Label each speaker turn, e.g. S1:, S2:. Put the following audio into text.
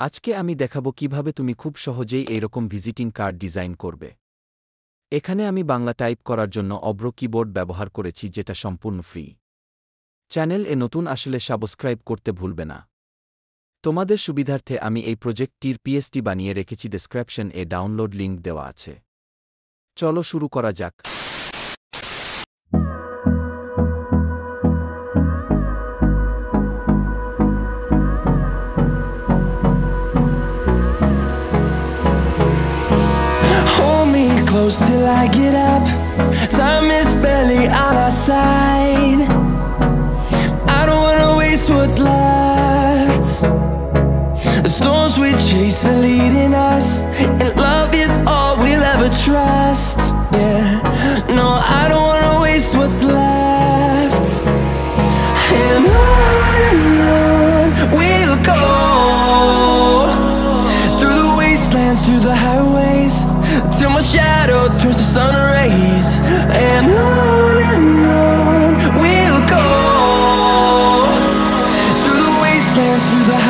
S1: আজকে আমি দেখাবো কিভাবে তুমি খুব সহজেই এইরকম ভিজিটিং কার্ড ডিজাইন করবে। এখানে আমি বাংলা টাইপ করার জন্য অব্র কিবোর্ড ব্যবহার করেছি, যেটা সম্পূর্ণ ফ্রি। চ্যানেল এ নতুন আসলে সাবস্ক্রাইব করতে ভুলবে না। তোমাদের সুবিধার্থে আমি এই প্রজেক্টটির পিএসটি বানিয়ে রেখেছি, ডেসক্রিপশন এ ডাউনলোড লিঙ্ক দেওয়া আছে। চলো শুরু করা যাক।
S2: Close till I get up. Time is barely on our side. I don't wanna waste what's left. The storms we chase are leading us, and love is all we'll ever trust. Yeah, no, I don't wanna waste what's left. And on we'll go, through the wastelands, through the highways, till my shadow turns to sun rays. And on we'll go, through the wastelands, through the